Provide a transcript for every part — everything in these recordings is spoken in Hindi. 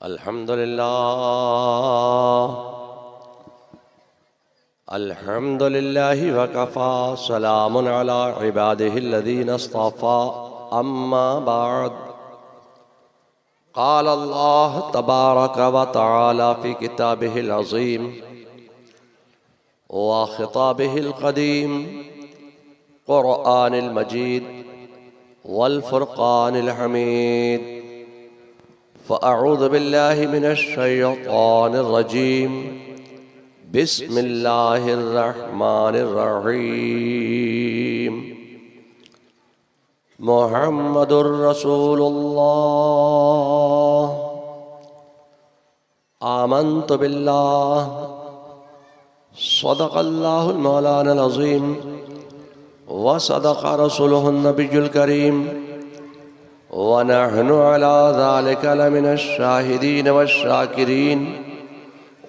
अल्हम्दुलिल्लाहि वकफ़ा सलामुन अला इबादिहिल्लज़ीना इस्तफ़ा अम्मा बअद क़ाल अल्लाह तबारक व तआला फ़ी किताबिहिल अज़ीम व ख़िताबिहिल क़दीम क़ुरआनिल मजीद वल फ़ुरक़ानिल हमीद फ़अऊज़ु बिल्लाहि मिनश शैतानिर रजीम बिस्मिल्लाहिर्रहमानिर्रहीम मुहम्मदुर रसूलुल्लाह आमन्तु बिल्लाह सदक़ल्लाहुल मौलानाल अज़ीम व सदक़ रसूलुहुन नबियुल करीम व नहनु अला ज़ालिका लमिनश शाहिदीन वश्शाकिरीन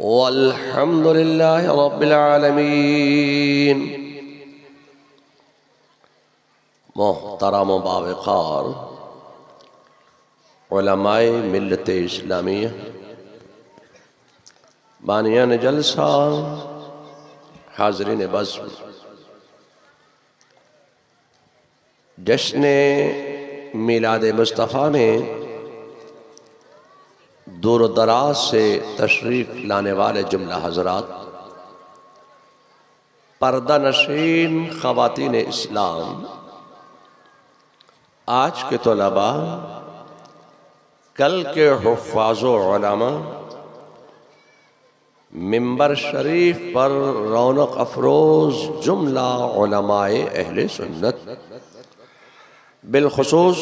वल्हम्दुलिल्लाहि रब्बिल आलमीन। मोहतरम बावक़ार उलमाए मिल्लत इस्लामिया, बानियान जलसा, हाज़रीन बज़्म, जश्न मिलाद मुस्तफ़ा में दूर दराज से तशरीफ़ लाने वाले जुमला हज़रात, पर्दा नशीन ख़वातीन इस्लाम, आज के तलबा, कल के हुफ़्फ़ाज़ो उलमा, मिंबर शरीफ पर रौनक अफरोज़ जुमला उलमाए अहले सुन्नत, बिलख़ुसूस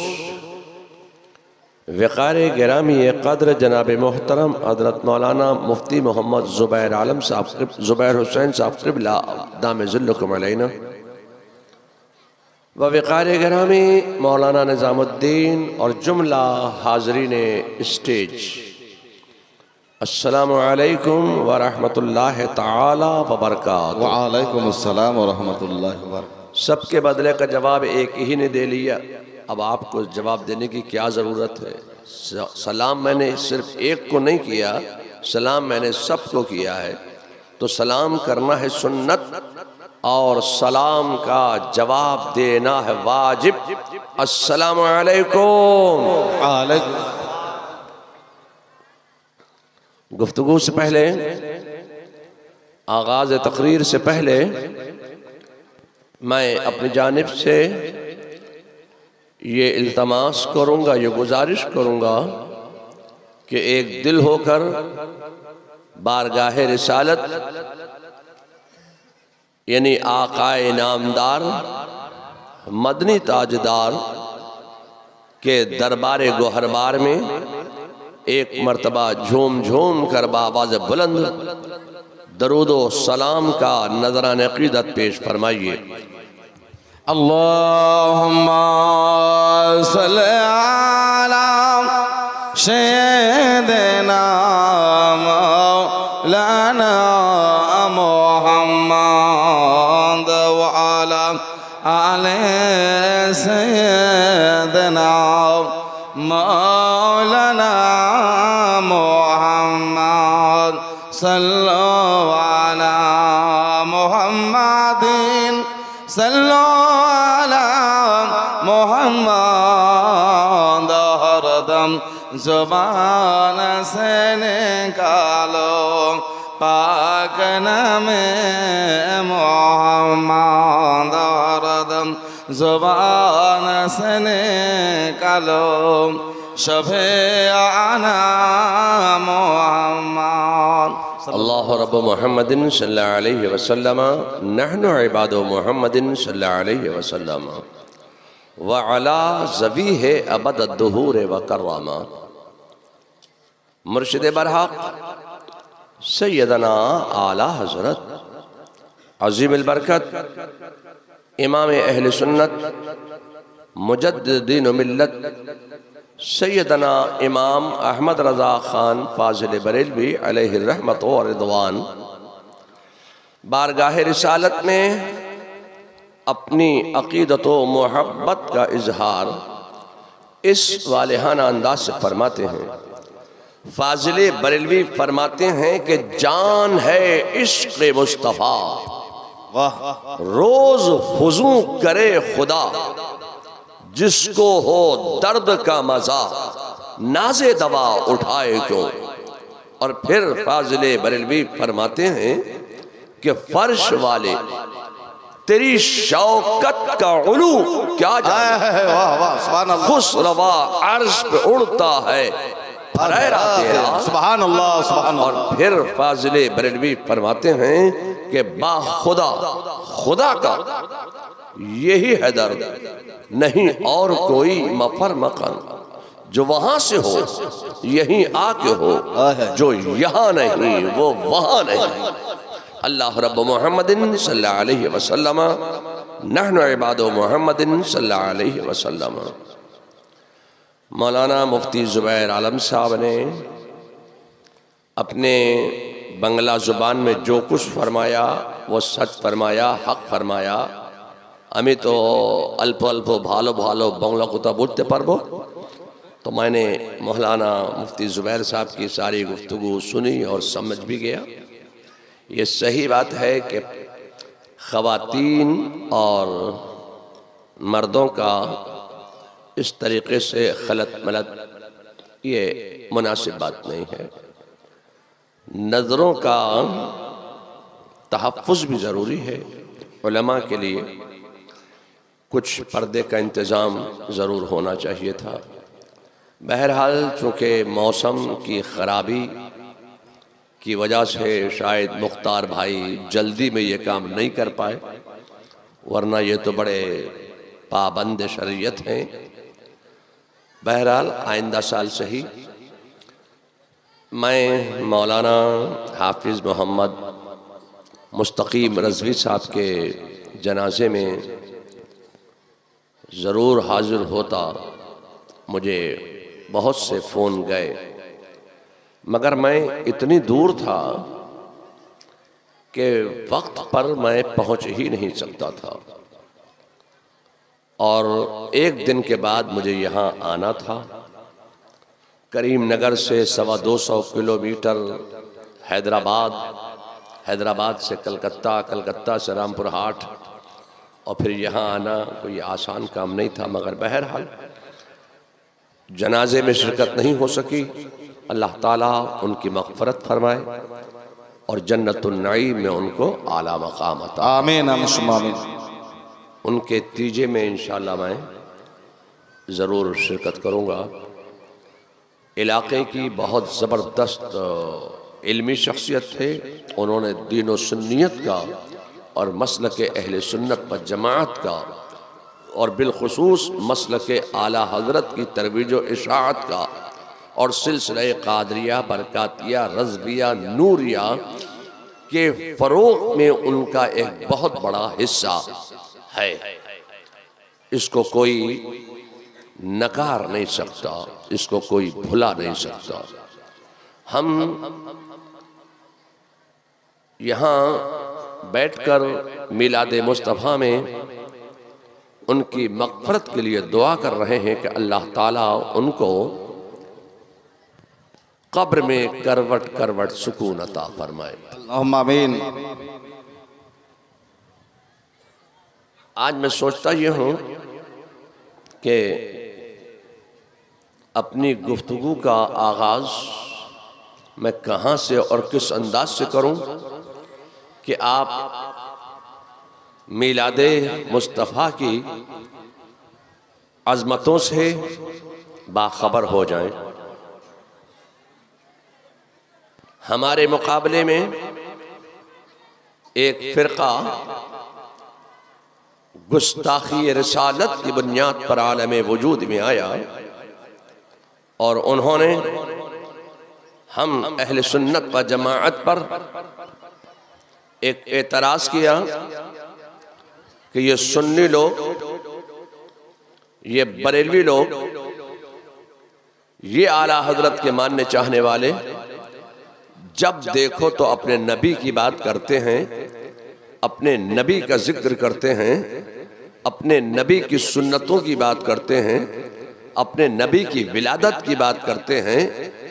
वक़ार गिरामी क़द्र जनाब मोहतरम हज़रत मौलाना मुफ्ती मोहम्मद ज़ुबैर आलम साहब, ज़ुबैर हुसैन साहब क़िबला दाम ज़िल्लुकुम अलैना व वक़ार गिरामी मौलाना निज़ामुद्दीन और जुमला हाज़रीन स्टेज, अस्सलामु अलैकुम व रहमतुल्लाहि तआला व बरकातुहू। व अलैकुम अस्सलाम व रहमतुल्लाहि व बरकातुहू। सबके बदले का जवाब एक ही ने दे लिया, अब आपको जवाब देने की क्या ज़रूरत है। सलाम मैंने सिर्फ एक को नहीं किया, सलाम मैंने सबको किया है। तो सलाम करना है सुन्नत और सलाम का जवाब देना है वाजिब। अस्सलामु अलैकुम। गुफ्तगू से पहले, आगाज़ तकरीर से पहले मैं अपनी जानिब से ये इल्तमास करूँगा, ये गुजारिश करूँगा कि एक दिल होकर बारगाहे रिसालत यानी आकाए नामदार मदनी ताजदार के दरबारे गोहरबार में एक मर्तबा झूम झूम कर बावाज़ बुलंद दरूदो सलाम का नज़रान अक़ीदत पेश फरमाइए। अल्लाहुम्मा सल्लि अला सय्यिदिना मौलाना मुहम्मद व अला आले सय्यिदिना मौलाना मुहम्मद सल्लल्लाहु अला मुहम्मदिन सल्लल्लाहु मोहम्मद हरदम ज़ुबान से निकालो पाक नामे मोहम्मद हरदम ज़ुबान से निकालो शबे आना मोहम्मद। अल्लाह रब्ब मुहम्मदिन सल्लल्लाहु अलैहि वसल्लम नहनु इबादु मुहम्मदिन सल्लल्लाहु अलैहि वसल्लम व अला ज़बीह अबद दुहूर व कर्रमा। मुर्शिद बरहक सैयदना आला हज़रत अज़ीमुल बरकत इमाम अहले सुन्नत मुजद्दिदीन मिल्लत सैयदना इमाम अहमद रज़ा ख़ान फ़ाज़िल बरेलवी अलैहि रहमत व रिदवान बारगाह रिसालत में अपनी अक़ीदत व मोहब्बत का इजहार इस वालिहाना अंदाज से फरमाते हैं। फाजिले बरेलवी फरमाते हैं कि जान है इश्क़ मुस्तफ़ा, रोज हुजू करे खुदा, जिसको हो दर्द का मजा नाज़े दवा उठाए क्यों। और फिर फाजिले बरेलवी फरमाते हैं कि फर्श वाले तेरी शौकत का उलू क्या जाने, खुसरवा अर्श पे उड़ता है फरेरा तेरा, सुभान अल्लाह सुभान अल्लाह। और फिर फाजिले बरेलवी फरमाते हैं कि बा खुदा खुदा का यही है दर्द, नहीं और कोई मफर मकान, जो वहां से हो यहीं आके हो, जो यहाँ नहीं वो वहां नहीं। अल्लाह रब्ब मुहम्मदिन सल्लल्लाहु अलैहि वसल्लम नहनु इबादु मुहम्मदिन सल्लल्लाहु अलैहि वसल्लम। मौलाना मुफ्ती ज़ुबैर आलम साहब ने अपने बंगला ज़ुबान में जो कुछ फरमाया वो सच फरमाया, हक फरमाया। अमी तो अल्प अल्प भालो भालो बंगला कुता बोलते पारबो। तो मैंने मौलाना मुफ्ती ज़ुबैर साहब की सारी गुफ्तगू सुनी और समझ भी गया। ये सही बात है कि ख़वातीन और मर्दों का इस तरीक़े से खलत मलत ये मुनासिब बात नहीं है। नज़रों का तहफ़्फ़ुज़ भी ज़रूरी है। उलमा के लिए कुछ पर्दे का इंतज़ाम ज़रूर होना चाहिए था। बहरहाल चूँकि मौसम की ख़राबी की वजह से शायद मुख्तार भाई जल्दी में ये काम नहीं कर पाए, वरना ये तो बड़े पाबंद शरीयत हैं। बहरहाल आइंदा साल से ही मैं मौलाना हाफिज़ मोहम्मद मुस्तकीम रज़वी साहब के जनाजे में ज़रूर हाज़िर होता। मुझे बहुत से फ़ोन गए, मगर मैं इतनी दूर था कि वक्त पर मैं पहुंच ही नहीं सकता था। और एक दिन के बाद मुझे यहाँ आना था। करीम नगर से 225 किलोमीटर हैदराबाद, हैदराबाद से कलकत्ता, कलकत्ता से रामपुर हाट, और फिर यहाँ आना कोई आसान काम नहीं था। मगर बहरहाल जनाजे में शिरकत नहीं हो सकी। अल्लाह ताला उनकी मग़फ़रत फरमाए और जन्नतुन नईम में उनको आला मक़ाम अता। आमीन आमीन। उनके तीजे में इंशाअल्लाह मैं ज़रूर शिरकत करूँगा। इलाक़े की बहुत ज़बरदस्त इल्मी शख्सियत थे। उन्होंने दीन व सुन्नियत का और मसलक अहले सुन्नत व जमाअत का और बिलखुसूस मसलक आला हज़रत की तरवीज व इशाअत का और सिलसिला क़ादरिया, बरकातिया, रज़विया, नूरिया के फ़रोग़ में उनका एक बहुत बड़ा हिस्सा है। इसको कोई नकार नहीं सकता, इसको कोई भुला नहीं सकता। हम यहाँ बैठकर मिलाद मुस्तफ़ा में उनकी मग़फ़रत के लिए दुआ कर रहे हैं कि अल्लाह ताला उनको कब्र में करवट करवट सुकून अता फरमाए। आमीन। आज मैं सोचता ये हूँ कि अपनी गुफ्तगू का आगाज़ मैं कहाँ से और किस अंदाज से करूँ कि आप मिलादे मुस्तफ़ा की अज़मतों से बाखबर हो जाएं। हमारे मुकाबले में एक फ़िरक़ा गुस्ताखी रिसालत की बुनियाद पर आलम वजूद में आया और उन्होंने हम अहले सुन्नत व जमाअत पर एक एतराज़ किया कि ये सुन्नी लोग, ये बरेलवी लोग, ये आला हजरत के मानने चाहने वाले जब देखो तो अपने नबी की बात करते हैं, अपने नबी का जिक्र करते हैं, अपने नबी की सुन्नतों की बात करते हैं, अपने नबी की विलादत की बात करते हैं,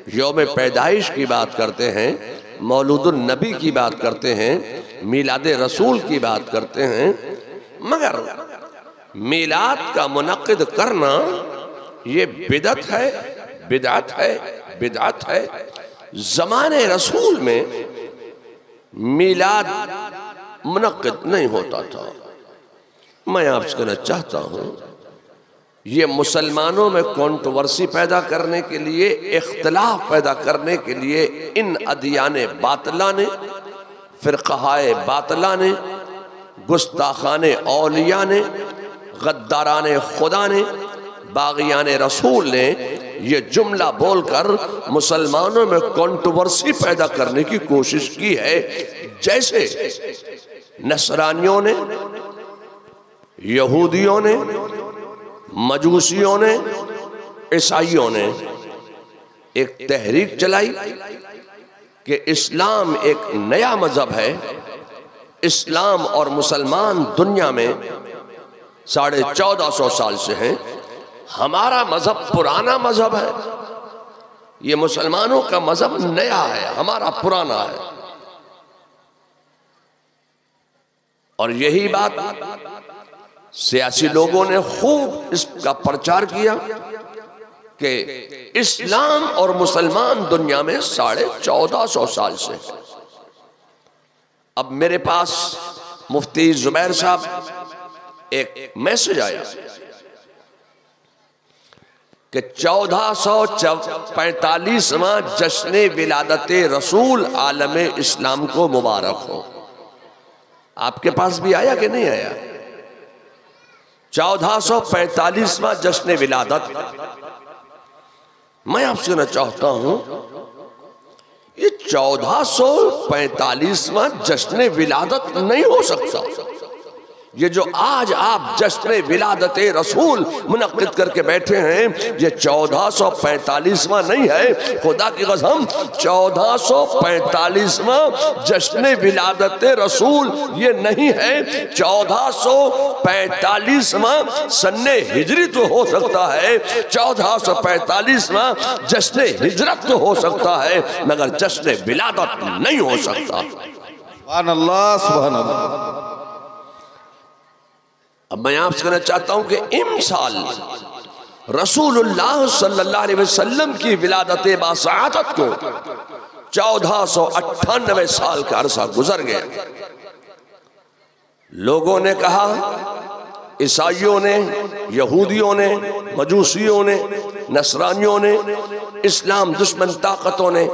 यौम पैदाइश की बात करते हैं, मौलूदुन नबी की बात करते हैं, मीलाद रसूल की बात करते हैं, मगर मीलाद का मुनक्किद करना ये बिदअत है, बिदअत है, बिदअत है। ज़माने रसूल में मीलाद मुनक्किद नहीं होता था। मैं आपसे कहना चाहता हूँ, ये मुसलमानों में कंट्रोवर्सी पैदा करने के लिए, इख्तिलाफ पैदा करने के लिए इन अदियाने बातला ने, फिरक़ाए बातला ने, गुस्ताखाने औलिया ने, गद्दाराने खुदा ने, बागियाने रसूल ने ये जुमला बोलकर मुसलमानों में कंट्रोवर्सी पैदा करने की कोशिश की है। जैसे नसरानियों ने, यहूदियों ने, मजूसियों ने, ईसाइयों ने एक तहरीक चलाई कि इस्लाम एक नया मजहब है, इस्लाम और मुसलमान दुनिया में 1450 साल से हैं, हमारा मजहब पुराना मजहब है, ये मुसलमानों का मजहब नया है, हमारा पुराना है। और यही बात सियासी लोगों ने खूब इसका प्रचार किया कि इस्लाम और मुसलमान दुनिया में 1450 साल से। अब मेरे पास मुफ्ती जुबैर साहब एक मैसेज आया कि 1445वां जश्न विलादत रसूल आलम इस्लाम को मुबारक हो। आपके पास भी आया कि नहीं आया? 1445वां जश्न विलादत। मैं आपसे कहना चाहता हूं, ये 1445वां जश्न विलादत नहीं हो सकता। ये जो आज आप जश्न विलादत रसूल मुनक्किद करके बैठे हैं, ये 1445वां नहीं है। खुदा की कसम 1445वां जश्न विलादत रसूल ये नहीं है। 1445वां सन्ने हिजरी तो हो सकता है, 1445वां जश्न हिजरत तो हो सकता है, मगर जश्न विलादत नहीं हो सकता। सुभान अल्लाह, सुभान अल्लाह। अब मैं आपसे कहना चाहता हूं कि इमसाल रसूलुल्लाह सल्लल्लाहु अलैहि वसल्लम की विलादत बासआदत को 1498 साल का अरसा गुजर गया। लोगों ने कहा, ईसाइयों ने, यहूदियों ने, मजूसियों ने, नसरानियों ने, इस्लाम दुश्मन ताकतों ने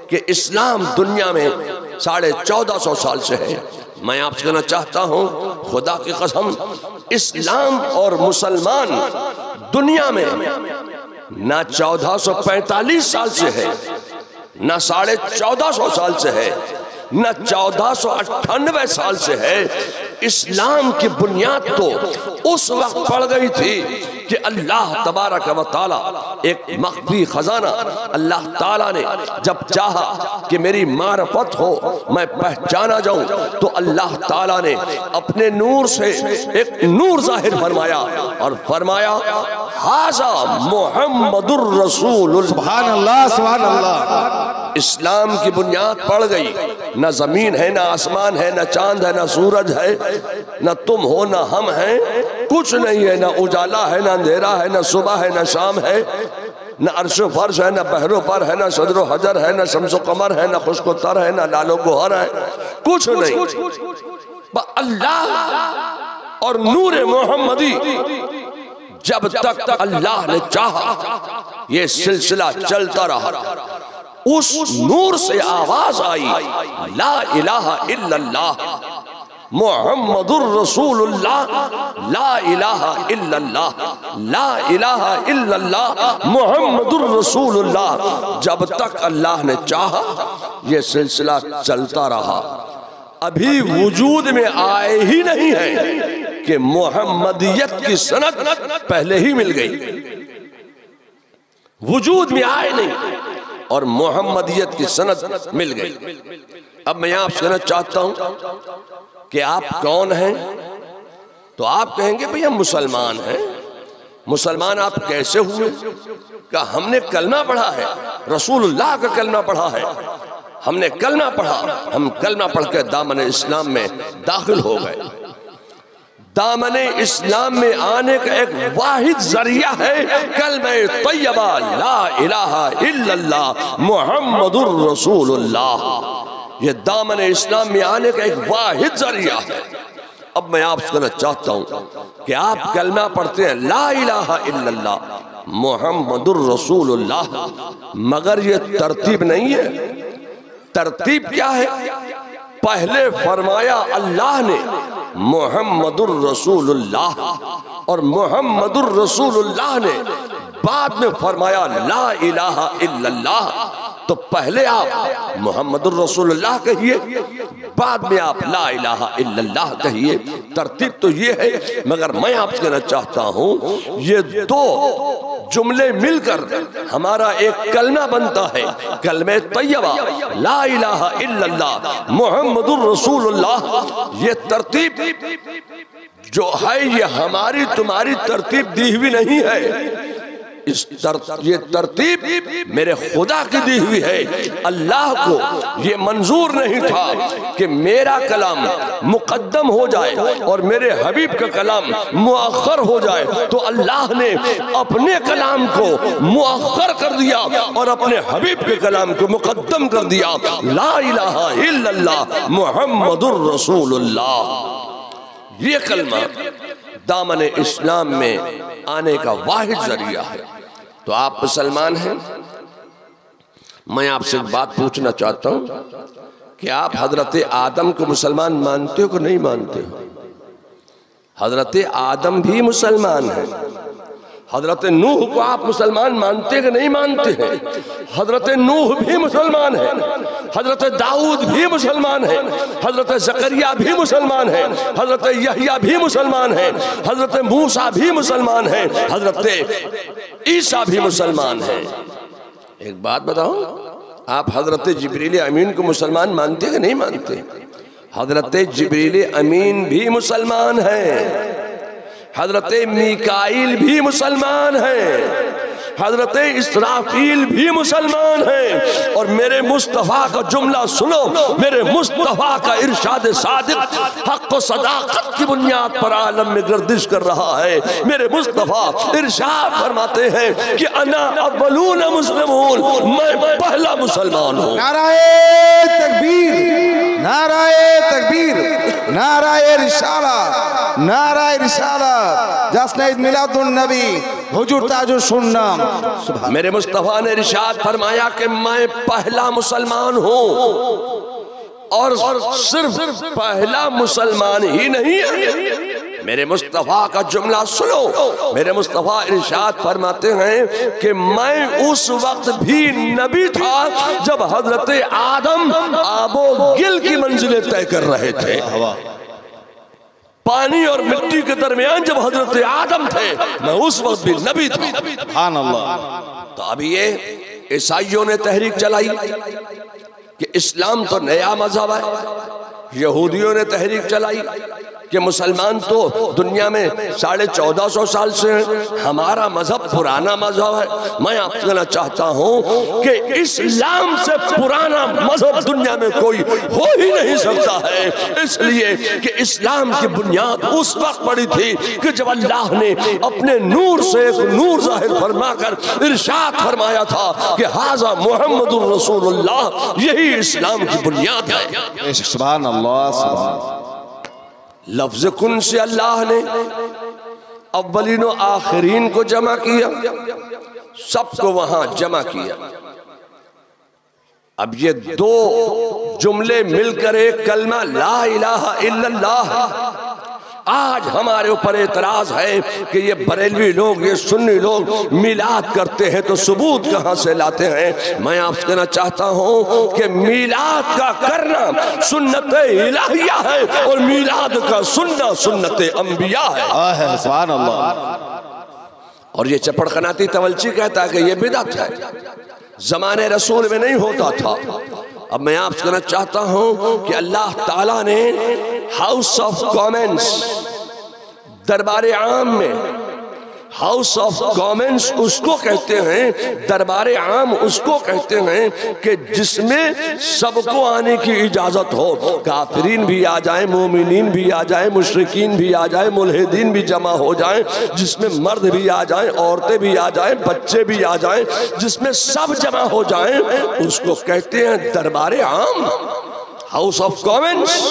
कि इस्लाम दुनिया में 1450 साल से है। मैं आपसे कहना चाहता हूं, खुदा की कसम, इस्लाम और मुसलमान दुनिया में ना 1445 साल से है, ना 1450 साल से है, ना 1498 साल से है। इस्लाम की बुनियाद तो उस वक्त पड़ गई थी कि अल्लाह तबारक व तआला एक मख्फी खजाना अल्लाह ताला ने जब चाहा कि मेरी मारफत हो, मैं पहचाना जाऊं, तो अल्लाह ताला ने अपने नूर से एक नूर जाहिर फरमाया और फरमाया, हाजा मुहम्मदुर रसूल। सुभान अल्लाह, सुभान अल्लाह। इस्लाम की बुनियाद पड़ गई। न जमीन है, न आसमान है, न चांद है, न सूरज है, न तुम हो, न हम हैं, कुछ नहीं है। न उजाला है, न अंधेरा है, न सुबह है, न शाम है, न अर्शो फर्श है, न बहरो पर है, न सदरो हजर है, न शम्सो कमर है, न खुश्को तर है, न लालो गोहर है, कुछ नहीं। अल्लाह और नूर मोहम्मदी, जब तक अल्लाह ने चाहा ये सिलसिला चलता रहा। उस नूर से आवाज आई, ला इलाहा इल्लल्लाह मुहम्मदुर रसूलुल्लाह, ला इलाहा इल्लल्लाह, ला इलाहा इल्लल्लाह मुहम्मदुर रसूलुल्लाह। जब तक अल्लाह ने चाहा ये सिलसिला चलता रहा। अभी वजूद में आए ही नहीं है कि मोहम्मदियत की सनद पहले ही मिल गई। वजूद में आए नहीं और मोहम्मदियत की सनद मिल गई। अब मैं आपसे कहना चाहता हूं कि आप कौन हैं? तो आप कहेंगे भैया मुसलमान हैं, मुसलमान आप कैसे हुए? क्या हमने कलमा पढ़ा है, रसूलुल्लाह का कलमा पढ़ा है, हमने कलमा पढ़ा, हम कलमा पढ़ के दामन इस्लाम में दाखिल हो गए। दामन इस्लाम में आने का एक वाहिद जरिया है कलमा तैयबा ला इलाहा इल्लल्लाह मुहम्मदुर रसूलुल्लाह। ये दामन इस्लाम में आने का एक वाहिद जरिया है। अब मैं आपसे कहना चाहता हूँ कि आप कलमा पढ़ते हैं ला इलाहा इल्लल्लाह मुहम्मदुर रसूलुल्लाह, मगर ये तरतीब नहीं है। तरतीब क्या है? पहले फरमाया अल्लाह ने मुहम्मदुर रसूलुल्लाह और मुहम्मदुर रसूलुल्लाह ने बाद में फरमाया ला इलाहा इल्लल्लाह। तो पहले आप मुहम्मदुर रसूलुल्लाह कहिए, बाद में आप ला इलाहा इल्लल्लाह कहिए। तरतीब तो ये है, मगर मैं आपसे कहना चाहता हूँ ये दो जुमले मिलकर हमारा एक कलमा बनता है, कलमे तैयबा ला इलाहा इल्लल्लाह मुहम्मदुर रसूलुल्लाह। ये तरतीब जो है ये हमारी तुम्हारी तरतीब दी हुई नहीं है। ये तरतीब मेरे खुदा की दी हुई है। अल्लाह को ये मंजूर नहीं था कि मेरा कलाम मुकद्दम हो जाए और मेरे हबीब का कलाम मुअख्खर हो जाए, तो अल्लाह ने अपने कलाम को मुअख्खर कर दिया और अपने हबीब के कलाम को मुकद्दम कर दिया। ला इलाहा इल्लल्लाह मुहम्मदुर रसूलुल्लाह। ये कलमा दामन इस्लाम में आने का वाहिद जरिया है। तो आप मुसलमान हैं, मैं आपसे एक बात पूछना चाहता हूं कि आप हजरत आदम को मुसलमान मानते हो कि नहीं मानते हो? हजरत आदम भी मुसलमान है। हजरत नूह को आप मुसलमान मानते कि नहीं मानते हैं? हजरत नूह भी मुसलमान है, हजरत दाऊद भी मुसलमान है, हजरत जकरिया भी मुसलमान है, हजरत यहया भी मुसलमान है, हजरत मूसा भी मुसलमान है, हजरत ईसा भी मुसलमान है। एक बात बताओ, आप हजरत जिब्रील अमीन को मुसलमान मानते कि नहीं मानते? हजरत जिब्रील अमीन भी मुसलमान है, हजरत मीकाईल भी मुसलमान है, हजरत इस्राफील भी मुसलमान है। और मेरे मुस्तफ़ा का जुमला सुनो, मेरे मुस्तफ़ा का इरशाद सादिक हक़ व सदाक़त की बुनियाद पर आलम में गर्दिश कर रहा है। मेरे मुस्तफ़ा इरशाद फरमाते हैं कि अना अव्वलून मुस्लिमून, मैं पहला मुसलमान हूँ। नाराए तकबीर, नाराए तकबीर, नाराए रिसालत, नाराए रिसालत, जश्न ईद मिलादुन नबी, हुजूर ताजुल सुन्नत। मेरे मुस्तफा ने इरशाद फरमाया कि मैं पहला मुसलमान हूँ, और सिर्फ पहला मुसलमान ही नहीं है। मेरे मुस्तफा का जुमला सुनो, मेरे मुस्तफा इरशाद फरमाते हैं कि मैं उस वक्त भी नबी था जब हजरत आदम आबो गिल की मंजिलें तय कर रहे थे। पानी और मिट्टी के दरमियान जब हजरत आदम थे, मैं उस वक्त भी नबी था। सुभान अल्लाह। तो अभी ये ईसाइयों ने तहरीक चलाई कि इस्लाम तो नया मजहब है, यहूदियों ने तहरीक चलाई कि मुसलमान तो दुनिया में 1450 साल से हैं, हमारा मजहब पुराना मजहब है। मैं आपसे कहना चाहता हूँ कि इस्लाम से पुराना मजहब दुनिया में कोई हो ही नहीं सकता है, इसलिए कि इस्लाम की बुनियाद उस वक्त पड़ी थी कि जब अल्लाह ने अपने नूर से एक नूर जाहिर फरमाकर इरशाद फरमाया था कि हाज़ा मुहम्मदुर रसूलुल्लाह, यही इस्लाम की बुनियाद है। सुभान अल्लाह, सुभान। लफ्ज कुन से अल्लाह ने अव्वलीन व आखिरीन को जमा किया, सबको वहां जमा किया। अब ये दो जुमले मिलकर एक कलमा ला इलाहा इल्लल्लाह। आज हमारे ऊपर एतराज है कि ये बरेलवी लोग, ये सुन्नी लोग मिलाद करते हैं, तो सबूत कहां से लाते हैं? मैं आपसे कहना चाहता हूं कि मिलाद का करना सुन्नत इलाहिया है और मिलाद का सुनना सुन्नत अंबिया है। सुभान अल्लाह। और ये चपड़खनाती तवलची कहता है कि ये बिदअत है, जमाने रसूल में नहीं होता था। अब मैं आपसे कहना चाहता हूं कि अल्लाह ताला ने हाउस ऑफ कॉमन्स, दरबार आम में हाउस ऑफ कॉमन्स उसको कहते हैं, दरबार आम उसको कहते हैं कि जिसमें सबको आने की इजाजत हो। काफिरीन भी आ जाए, मोमिनीन भी आ जाए, मुशरिकीन भी आ जाए, मुल्हिदीन भी जमा हो जाए, जिसमें मर्द भी आ जाए, औरतें भी आ जाए, बच्चे भी आ जाए, जिसमें सब जमा हो जाए, उसको कहते हैं दरबार आम, हाउस ऑफ कॉमन्स।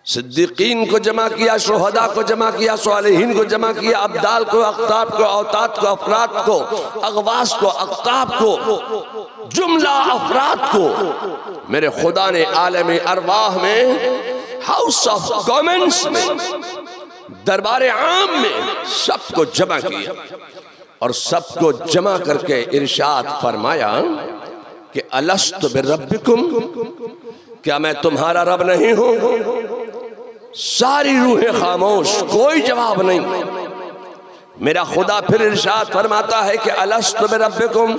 सिद्दीकीन को जमा किया, शुहदा को जमा किया, सालिहीन को जमा किया, अब्दाल को, अख्ताब को, औतात को, अफराद को, अगवास को, अख्ताब को, जुमला अफराद को मेरे खुदा ने आलम अरवाह में, हाउस ऑफ कॉमन्स में, दरबार आम में सबको जमा किया और सबको जमा करके इरशाद फरमाया कि अलस्तु बिरब्बिकुम, क्या मैं तुम्हारा रब नहीं हूं? सारी रूहें खामोश, कोई जवाब नहीं। मेरा खुदा फिर इरशाद फरमाता है कि अलस्तु बिरब्बिकुम,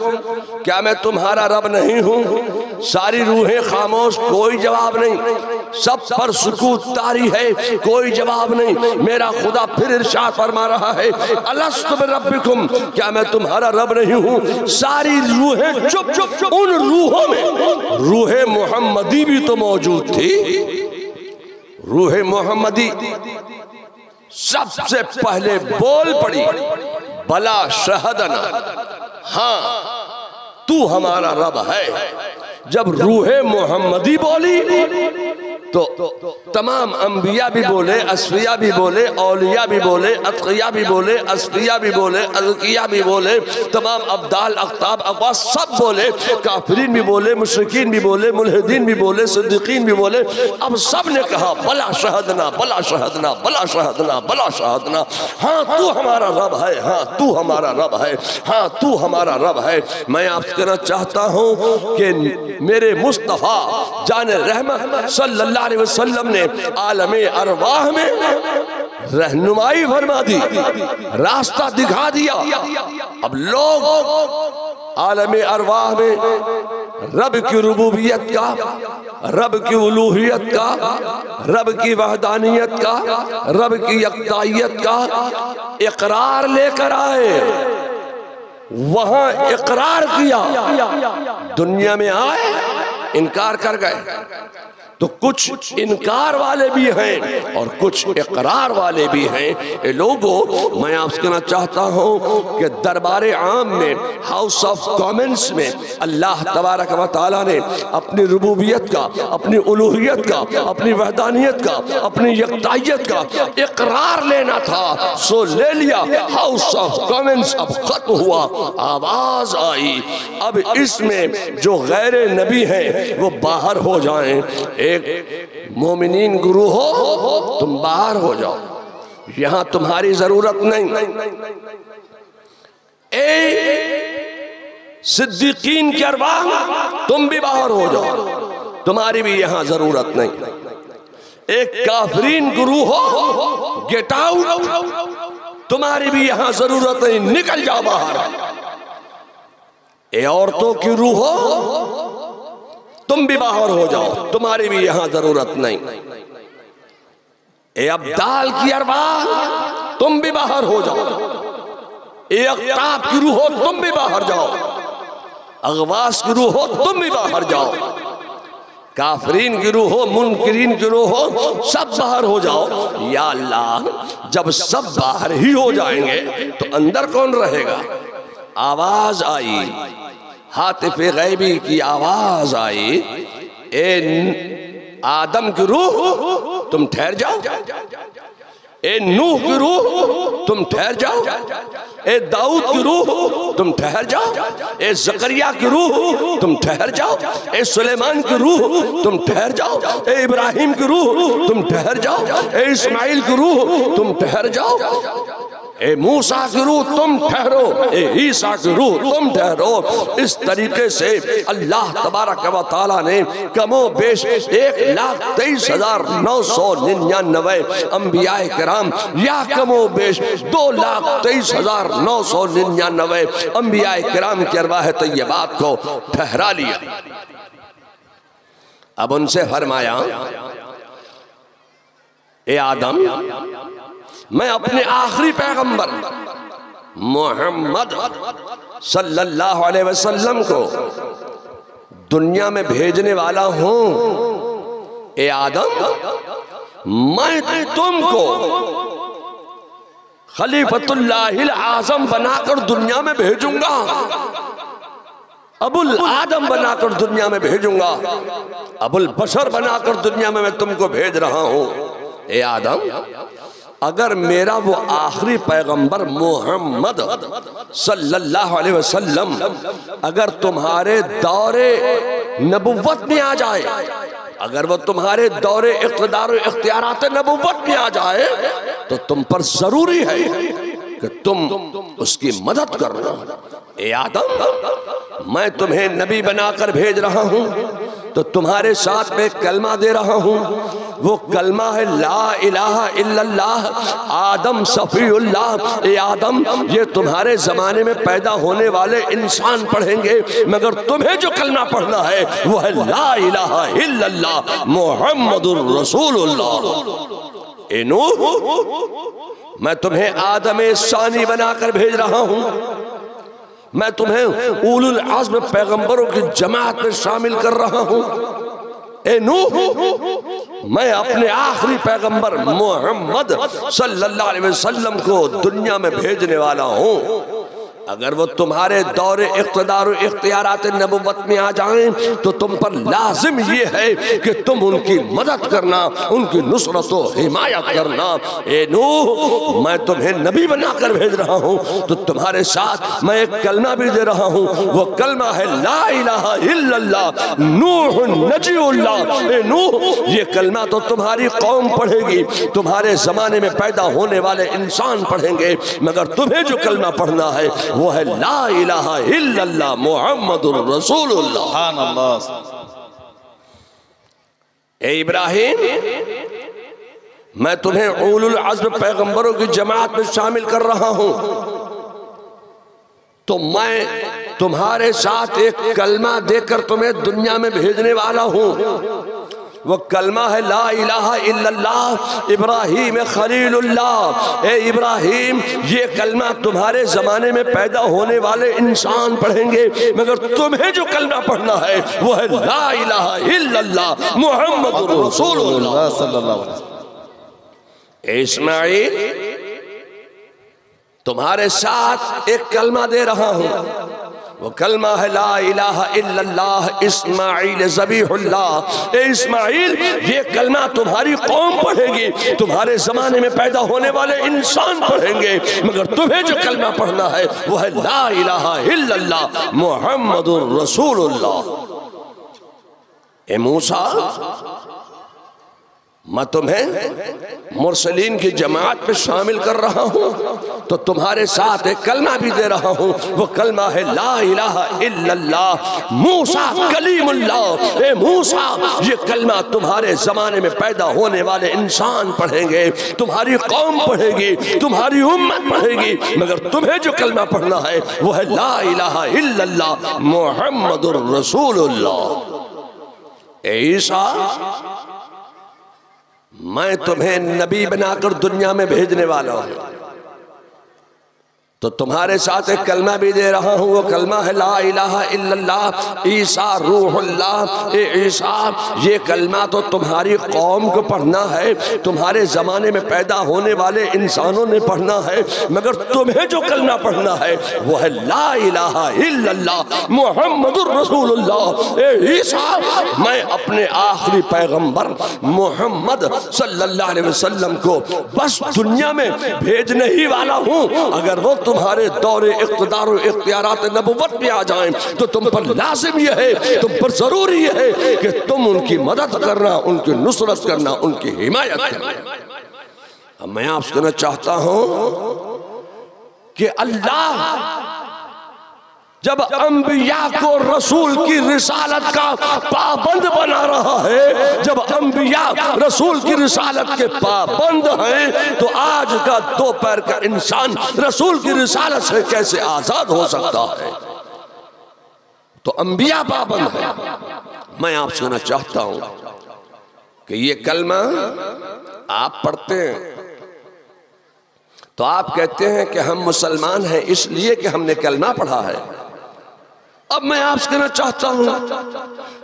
क्या मैं तुम्हारा रब नहीं हूं? सारी रूहें खामोश, कोई जवाब नहीं। सब पर सुकूत तारी है, कोई जवाब नहीं। मेरा खुदा फिर इरशाद फरमा रहा है अलस्तु बिरब्बिकुम, क्या मैं तुम्हारा रब नहीं हूं? सारी रूहें चुप चुप। उन रूहों में रूहे मोहम्मदी भी तो मौजूद थी। रूहे मोहम्मदी सबसे पहले बोल पड़ी, बला शहदना, हाँ तू हमारा रब है। जब रूहे मोहम्मदी बोली तो तमाम अंबिया भी बोले, असफिया भी बोले, औलिया भी बोले, अतकिया भी बोले, असफिया भी बोले, अज़किया भी बोले, तमाम अब्दाल, अख्ताब, अब्बास सब बोले, काफिरीन भी बोले, मुशरिकीन भी बोले, मुल्हिदीन भी बोले, सिद्दीकीन भी बोले। अब सब ने कहा बला शहदना, बला शहदना, बला शहदना, बला शहदना, हाँ तू हमारा रब है, हाँ तू हमारा रब है, हाँ तू हमारा रब है। मैं आपसे कहना चाहता हूँ कि मेरे मुस्तफा जान रहमत सल्लल्लाहु अलैहि वसल्लम ने आलमे अरवाह में रहनुमाई फरमा दी, रास्ता दिखा दिया। अब लोग आलमे अरवाह में रब की रुबूबियत का, रब की उलूहियत का, रब की वहदानियत का, रब की यकताइयत का इकरार लेकर आए, वहां इकरार किया, दुनिया में आए इनकार कर गए। तो कुछ इनकार वाले भी हैं और कुछ इकरार वाले भी हैं। ये लोगों, मैं आपसे कहना चाहता हूं कि दरबार आम में, हाउस ऑफ कॉमन्स में अल्लाह तबारक व तआला ने अपनी रुबूबियत का, अपनी उलूहियत का, अपनी वहदानियत का, अपनी यकताइयत का इकरार लेना था, सो ले लिया। हाउस ऑफ कॉमन्स अब खत्म हुआ, आवाज आई अब इसमें जो गैर नबी हैं वो बाहर हो जाएं। एक मोमिनीन गुरु हो, तुम बाहर हो जाओ, यहां तुम्हारी जरूरत नहीं। सिद्दीकीन की अरवाह, तुम भी बाहर हो जाओ, तुम्हारी भी यहां जरूरत नहीं। एक काफरीन गुरु हो, गेट आउट, तुम्हारी भी यहां जरूरत नहीं, निकल जाओ बाहर। ए औरतों की रूह हो, तुम भी बाहर हो जाओ, तुम्हारी भी यहां जरूरत नहीं। ए अब्दाल की अरवाह, तुम भी बाहर हो जाओ। ए अख्ताब की रूह हो, तुम भी बाहर जाओ। अगवास की रूह हो, तुम भी बाहर जाओ। काफरीन की रूह हो, मुनकिरीन की रूह हो, सब बाहर हो जाओ। या अल्लाह, जब सब बाहर ही हो जाएंगे तो अंदर कौन रहेगा? आवाज आई, हातिफ़े गैबी की आवाज आई, ए आदम की रूह तुम ठहर जाओ, ए नूह की रूह तुम ठहर जाओ, ए दाऊद की रूह तुम ठहर जाओ, ए ज़करिया की रूह तुम ठहर जाओ, ए सुलेमान की रूह तुम ठहर जाओ, ए इब्राहिम की रूह तुम ठहर जाओ, ए इस्माइल की रूह तुम ठहर जाओ, ए मूसा की रूह तुम ठहरो, ए ईसा की रूह तुम ठहरो। इस तरीके से अल्लाह तबारक व तआला ने कमो बेश 1,23,999 अंबियाए किराम या कमो बेश 2,23,999 अंबियाए किराम की अरवाह तय्यबात को ठहरा लिया। अब उनसे फरमाया, ए आदम, मैं अपने आखिरी पैगंबर मोहम्मद सल्लल्लाहु अलैहि वसल्लम को दुनिया में भेजने वाला हूं। ए आदम, मैं तुमको खलीफतुल्लाहिल आज़म बनाकर दुनिया में भेजूंगा, अबुल आदम बनाकर दुनिया में भेजूंगा, अबुल बशर बनाकर दुनिया में मैं तुमको भेज रहा हूं। ए आदम, अगर मेरा वो आखिरी पैगंबर मोहम्मद सल्लल्लाहु अलैहि वसल्लम अगर तुम्हारे दौरे नबुव्वत में आ जाए, अगर वो तुम्हारे दौरे इक़्तिदार और इख्तियारात नबुव्वत में आ जाए, तो तुम पर जरूरी है कि तुम उसकी मदद करना। ए आदम, मैं तुम्हें नबी बनाकर भेज रहा हूं, तो तुम्हारे साथ में कलमा दे रहा हूं। वो कलमा है ला इलाहा इल्लल्लाह आदम सफीउल्लाह। ए आदम, ये तुम्हारे जमाने में पैदा होने वाले इंसान पढ़ेंगे, मगर तुम्हें जो कलमा पढ़ना है वो है ला इलाहा इल्लल्लाह मुहम्मदुर रसूलुल्लाह। ए नूह, मैं तुम्हें आदम सानी बनाकर भेज रहा हूं, मैं तुम्हें उलुल आज़्म पैगंबरों की जमात में शामिल कर रहा हूं। ए नूह, मैं अपने आखिरी पैगंबर मोहम्मद सल्लल्लाहु अलैहि वसल्लम को दुनिया में भेजने वाला हूं। अगर वो तुम्हारे दौरे इख्तिदार और इख्तियारात नबुव्वत में आ जाएं, तो तुम पर लाजिम ये है कि तुम उनकी मदद करना, उनकी नुसरत और हिमायत करना। ए नूह, मैं तुम्हें नबी बनाकर भेज रहा हूँ, तो तुम्हारे साथ मैं एक कलमा भी दे रहा हूँ। वो कलमा है ला इलाहा इल्लल्लाह नूह नजीउल्लाह। ए नूह, ये कलमा तो तुम्हारी कौम पढ़ेगी, तुम्हारे जमाने में पैदा होने वाले इंसान पढ़ेंगे, मगर तुम्हें जो कलमा पढ़ना है वो है ला इलाहा इल्लल्लाह मुहम्मदुर रसूलुल्लाह। ए इब्राहिम, मैं तुम्हें उलुल अज़्म पैगंबरों की जमात में शामिल कर रहा हूं, तो मैं तुम्हारे साथ एक कलमा देकर तुम्हें दुनिया में भेजने वाला हूं। वो कलमा है ला इलाहा इल्लल्लाह इब्राहिम खलीलुल्लाह। ए इब्राहिम, ये कलमा तुम्हारे जमाने में पैदा होने वाले इंसान पढ़ेंगे, मगर तुम्हें जो कलमा पढ़ना है वो है ला इलाहा इल्लल्लाह मुहम्मदुर रसूलुल्लाह सल्लल्लाहु अलैहि वसल्लम। ए इस्माइल, तुम्हारे साथ एक कलमा दे रहा हूं, वो कलमा है ला इलाहा इल्लल्लाह इस्माइल ज़बीहुल्लाह। ए इस्माइल, ये कलमा तुम्हारी कौम पढ़ेगी, तुम्हारे जमाने में पैदा होने वाले इंसान पढ़ेंगे, मगर तुम्हें जो कलमा पढ़ना है वो है ला इलाहा इल्लल्लाह मुहम्मदुर रसूलुल्लाह। ए मूसा, मैं तुम्हें मुरसलीन की जमात में शामिल कर रहा हूं, तो तुम्हारे साथ एक कलमा भी दे रहा हूं। वो कलमा है ला इलाहा इल्लल्लाह मूसा कलीमुल्लाह। ए मूसा, ये कलमा तुम्हारे जमाने में पैदा होने वाले इंसान पढ़ेंगे, तुम्हारी कौम पढ़ेगी, तुम्हारी उम्मत पढ़ेगी, मगर तुम्हें जो कलमा पढ़ना है वो है ला इलाहा इल्लल्लाह मुहम्मदुर रसूलुल्लाह। ए ईसा, मैं तुम्हें नबी बनाकर दुनिया में भेजने वाला हूं, तो तुम्हारे साथ एक कलमा भी दे रहा हूं। वो कलमा है ला इलाहा इल्लल्लाह ईसा रूहुल्लाह। ए ईसा, ये कलमा तो तुम्हारी कौम को पढ़ना है, तुम्हारे जमाने में पैदा होने वाले इंसानों ने पढ़ना है, मगर तुम्हें जो कलमा पढ़ना है वो है ला इलाहा इल्लल्लाह मुहम्मदुर रसूलुल्लाह। ए ईसा, मैं अपने आखिरी पैगंबर मोहम्मद सल्लल्लाहु अलैहि वसल्लम को बस दुनिया में भेजने ही वाला हूं। अगर वो तुम्हारे दौरे इख्तिदार और इख्तियारात नबुव्वत में आ जाएं, तो तुम पर लाजिम यह है, तुम पर जरूरी यह है कि तुम उनकी मदद करना, उनकी नुसरत करना, उनकी हिमायत करना। अब मैं आपसे कहना चाहता हूं कि अल्लाह जब अंबिया को रसूल की रिसालत का पाबंद बना रहा है, जब अंबिया रसूल की रिसालत के पाबंद हैं, तो आज का दोपहर का इंसान रसूल की रिसालत से कैसे आजाद हो सकता है? तो अंबिया पाबंद है। मैं आपसे कहना चाहता हूं कि ये कलमा आप पढ़ते हैं, तो आप कहते हैं कि हम मुसलमान हैं इसलिए कि हमने कलमा पढ़ा है। अब मैं आपसे कहना चाहता हूं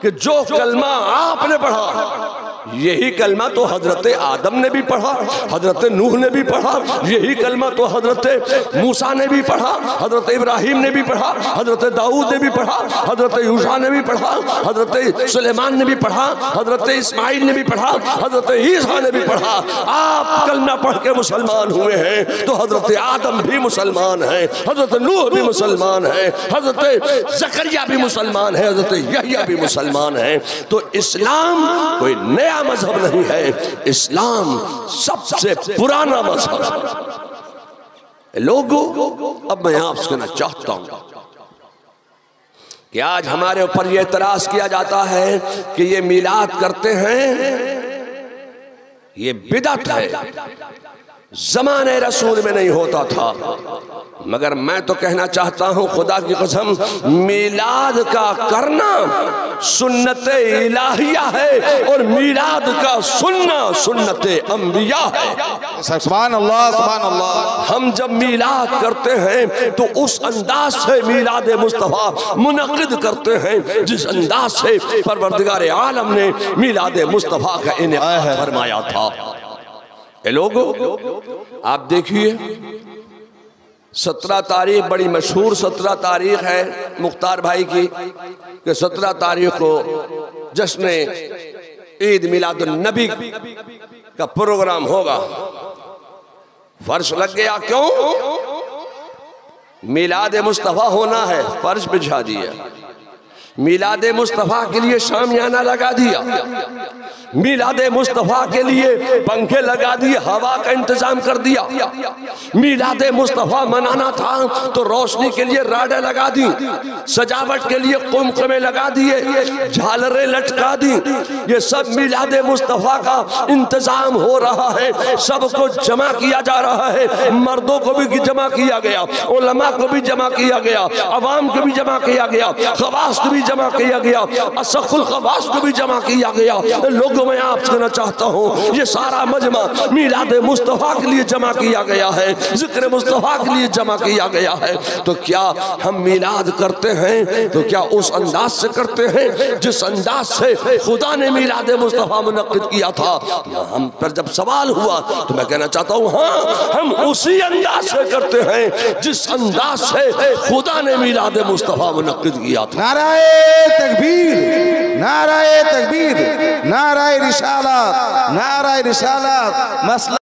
कि जो कलमा आपने पढ़ा यही कलमा तो हजरत आदम ने भी पढ़ा, हजरत नूह ने भी पढ़ा, यही कलमा तो हजरत मूसा ने भी पढ़ा, हजरत इब्राहिम ने भी पढ़ा, हजरत दाऊद ने भी पढ़ा, हजरत यूशा ने भी पढ़ा, हजरत सुलेमान ने भी पढ़ा, हजरत इस्माइल ने भी पढ़ा, हजरत ईसा ने भी पढ़ा। आप कलमा पढ़ के मुसलमान हुए हैं तो हजरत आदम भी मुसलमान है, हजरत नूह भी मुसलमान है, हजरत जकरिया भी मुसलमान है, हजरत यहया भी मुसलमान है। तो इस्लाम कोई नया मजहब नहीं है, इस्लाम सबसे पुराना मजहब है। लोगों, अब मैं आपसे कहना चाहता हूं कि आज हमारे ऊपर यह एतराज किया जाता है कि ये मिलाद करते हैं, ये बिदअत है, ज़माने रसूल में नहीं होता था। मगर मैं तो कहना चाहता हूं खुदा की कसम, मिलाद का करना सुन्नत इलाहिया है और मिलाद का सुनना सुन्नत अंबिया है। सुभान अल्लाह, सुभान अल्लाह। हम जब मिलाद करते हैं तो उस अंदाज से मिलाद मुस्तफ़ा मुनक़िद करते हैं जिस अंदाज से परवरदिगार आलम ने मिलाद मुस्तफ़ा का इनेकाद फरमाया था। ए लोगों, आप देखिए 17 तारीख बड़ी मशहूर 17 तारीख है मुख्तार भाई की कि 17 तारीख को जश्न ईद मिलादुन नबी का प्रोग्राम होगा। फर्श लग गया, क्यों? मिलाद मुस्तफ़ा होना है, फर्श बिछा दिया। मिलाद मुस्तफ़ा के लिए शामियाना लगा दिया, मिलाद मुस्तफ़ा के लिए पंखे लगा दिए, हवा का इंतजाम कर दिया। मिलाद मुस्तफ़ा मनाना था तो रोशनी के लिए राडें लगा दी, सजावट के लिए कुमकुमे लगा दिए, झालरें लटका दी। ये सब मिलाद मुस्तफ़ा का इंतजाम हो रहा है, सबको जमा किया जा रहा है। मर्दों को भी जमा किया गया, उलमा को भी जमा किया गया, अवाम को भी जमा किया गया, खवास को भी जमा किया गया, असखुल खवास को भी जमा किया गया। लोगों, मैं आपसे कहना चाहता हूँ ये सारा मजमा मिलाद मुस्तफ़ा के लिए जमा किया गया है, जिक्र मुस्तफ़ा के लिए जमा किया गया है। तो क्या हम मिलाद करते हैं तो क्या उस अंदाज से करते हैं जिस अंदाज से खुदा ने मिलाद मुस्तफ़ा मुनक़्क़िद किया था? हम पर जब सवाल हुआ तो मैं कहना चाहता हूँ हाँ, हम उसी अंदाज से करते हैं जिस अंदाज से खुदा ने मिलाद मुस्तफ़ा मुनक़्क़िद किया था। नाराए तकबीर, नाराए तकबीर, नाराए रिसालत, नाराए रिसालत। मसला